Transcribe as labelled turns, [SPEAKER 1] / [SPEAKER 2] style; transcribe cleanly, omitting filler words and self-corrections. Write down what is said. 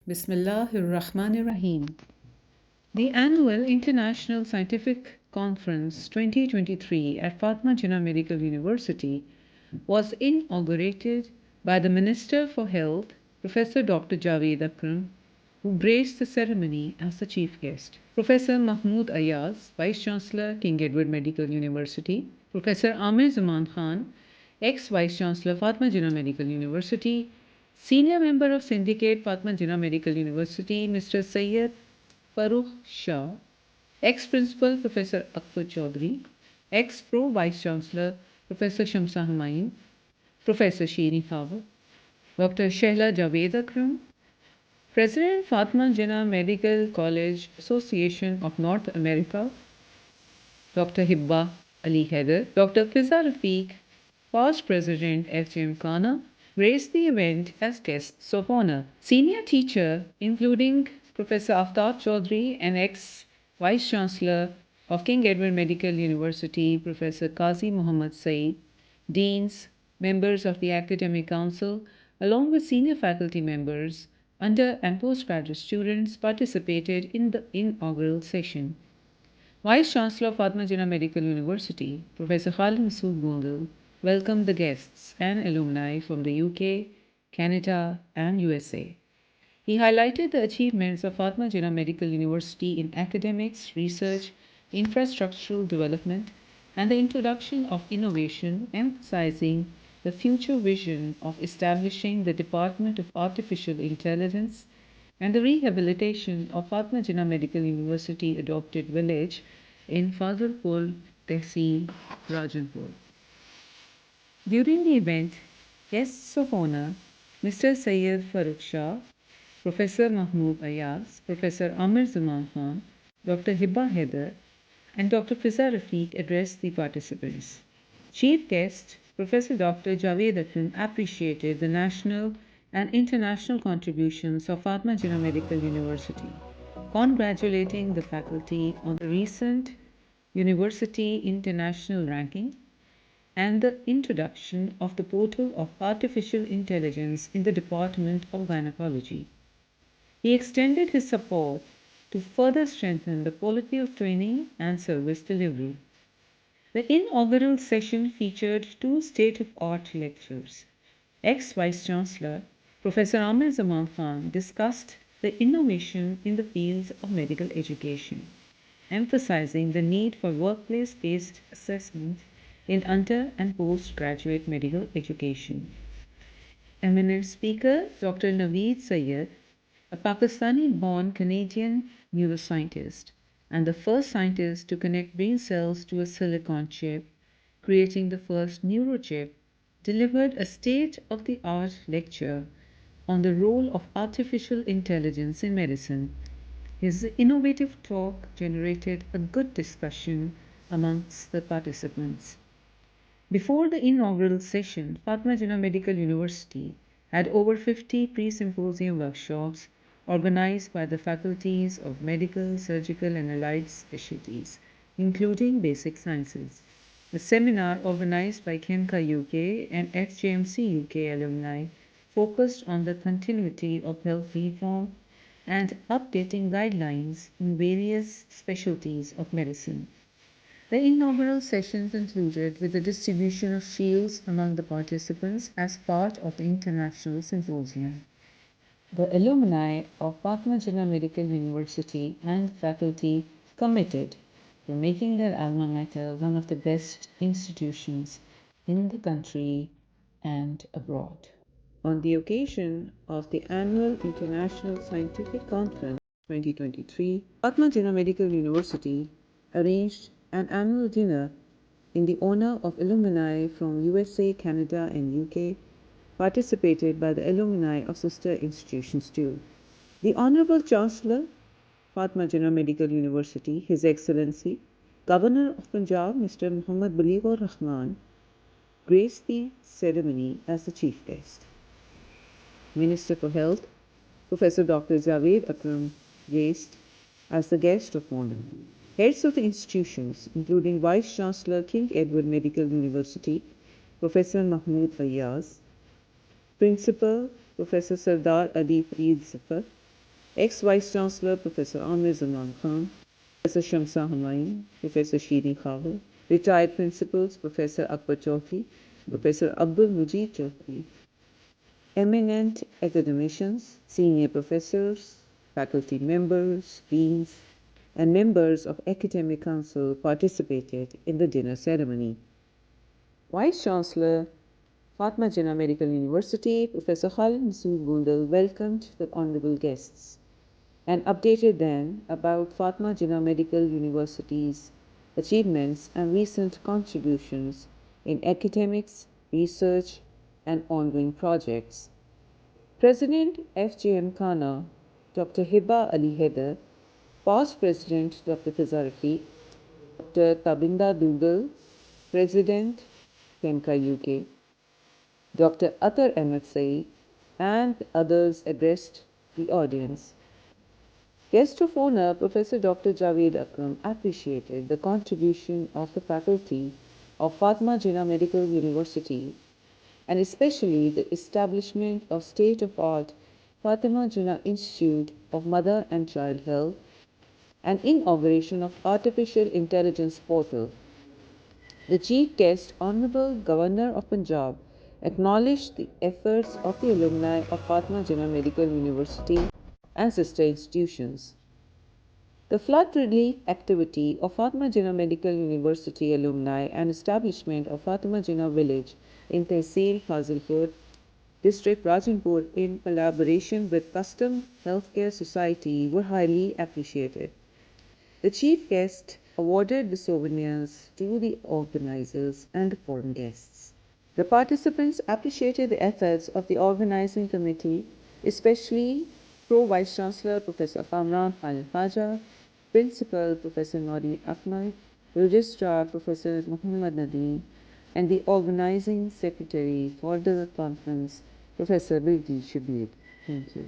[SPEAKER 1] Bismillahir Rahmanir Rahim. The annual International Scientific Conference 2023 at Fatima Jinnah Medical University was inaugurated by the Minister for Health, Professor Dr. Javed Akram, who graced the ceremony as the chief guest. Professor Mahmood Ayaz, Vice Chancellor, King Edward Medical University, Professor Amir Zaman Khan, ex-Vice Chancellor, Fatima Jinnah Medical University, Senior Member of Syndicate, Fatima Jinnah Medical University, Mr. Sayyid Farooq Shah, ex-Principal Professor Akbar Chaudhry, ex-Pro Vice Chancellor Professor Shamsa Humayun, Professor Shirin Hawar, Dr. Shehla Javed Akram, President Fatima Jinnah Medical College Association of North America, Dr. Hibba Ali Haider, Dr. Fiza Rafiq, past President FJM Khana, graced the event as guests of honor. Senior teacher, including Professor Aftab Chaudhry and ex-Vice Chancellor of King Edward Medical University, Professor Qazi Muhammad Saeed, deans, members of the Academic Council, along with senior faculty members, under and postgraduate students participated in the inaugural session. Vice Chancellor of Fatima Jinnah Medical University, Professor Khalid Masood Gondal, welcomed the guests and alumni from the UK, Canada, and USA. He highlighted the achievements of Fatima Jinnah Medical University in academics, research, infrastructural development, and the introduction of innovation, emphasizing the future vision of establishing the Department of Artificial Intelligence and the rehabilitation of Fatima Jinnah Medical University adopted village in Fazilpur, Tehsil, Rajanpur. During the event, guests of honor Mr. Sayyid Farooq Shah, Professor Mahmood Ayaz, Professor Amir Zaman Khan, Dr. Hibba Haider, and Dr. Fiza Rafiq addressed the participants. Chief guest Professor Dr. Javed Akram appreciated the national and international contributions of Fatima Jinnah Medical University, congratulating the faculty on the recent University International ranking and the introduction of the portal of artificial intelligence in the Department of Gynecology. He extended his support to further strengthen the quality of training and service delivery. The inaugural session featured two state-of-art lectures. Ex-Vice Chancellor Professor Amir Zaman Khan discussed the innovation in the fields of medical education, emphasizing the need for workplace-based assessment in under and postgraduate medical education. Eminent speaker Dr. Naveed Syed, a Pakistani-born Canadian neuroscientist and the first scientist to connect brain cells to a silicon chip, creating the first neurochip, delivered a state-of-the-art lecture on the role of artificial intelligence in medicine. His innovative talk generated a good discussion amongst the participants. Before the inaugural session, Fatima Jinnah Medical University had over 50 pre-symposium workshops organized by the faculties of medical, surgical, and allied specialties, including basic sciences. A seminar organized by KEMCA UK and FJMC UK alumni focused on the continuity of health reform and updating guidelines in various specialties of medicine. The inaugural session concluded with the distribution of shields among the participants as part of the international symposium. The alumni of Fatima Jinnah Medical University and faculty committed to making their alma mater one of the best institutions in the country and abroad. On the occasion of the annual International Scientific Conference 2023, Fatima Jinnah Medical University arranged an annual dinner in the honor of alumni from USA, Canada, and UK, participated by the alumni of sister institutions too. The Honorable Chancellor, Fatima Jinnah Medical University, His Excellency, Governor of Punjab, Mr. Muhammad Baleegh Rahman, graced the ceremony as the chief guest. Minister for Health, Professor Dr. Javed Akram, graced as the guest of honor. Heads of the institutions, including Vice Chancellor King Edward Medical University, Professor Mahmood Ayaz, Principal Professor Sardar Ali Farid Zafar, ex-Vice Chancellor Professor Amir Zaman Khan, Professor Shamsa Humayun, Professor Shirin Khawal, retired principals Professor Akbar Chaudhry, Professor Abdul Mujib Chaudhry, eminent academicians, senior professors, faculty members, deans, and members of Academic Council participated in the dinner ceremony. Vice Chancellor Fatma Jinnah Medical University, Professor Khalid Masood Gundal welcomed the honorable guests and updated them about Fatma Jinnah Medical University's achievements and recent contributions in academics, research, and ongoing projects. President FJM Khana, Dr. Hiba Ali Haider, past President Dr. Fiza Rafiq, Dr. Tabinda Dougal, President FEMCA UK, Dr. Atar Ahmed Saeed, and others addressed the audience. Guest of honor, Professor Dr. Javed Akram, appreciated the contribution of the faculty of Fatma Jinnah Medical University and especially the establishment of state-of-art Fatima Jinnah Institute of Mother and Child Health and inauguration of Artificial Intelligence Portal. The Chief Guest, Honorable Governor of Punjab, acknowledged the efforts of the alumni of Fatma Jinnah Medical University and sister institutions. The flood relief activity of Fatma Jinnah Medical University alumni and establishment of Fatima Jinnah Village in Tehsil Fazilpur, District Rajanpur in collaboration with Custom Healthcare Society were highly appreciated. The chief guest awarded the souvenirs to the organizers and the foreign guests. The participants appreciated the efforts of the organizing committee, especially Pro-Vice Chancellor Professor Kamran Khalil Khaja, Principal Professor Nori Ahmed, Registrar Professor Muhammad Nadeem, and the organizing secretary for the conference, Professor Bilgi Shabir. Thank you.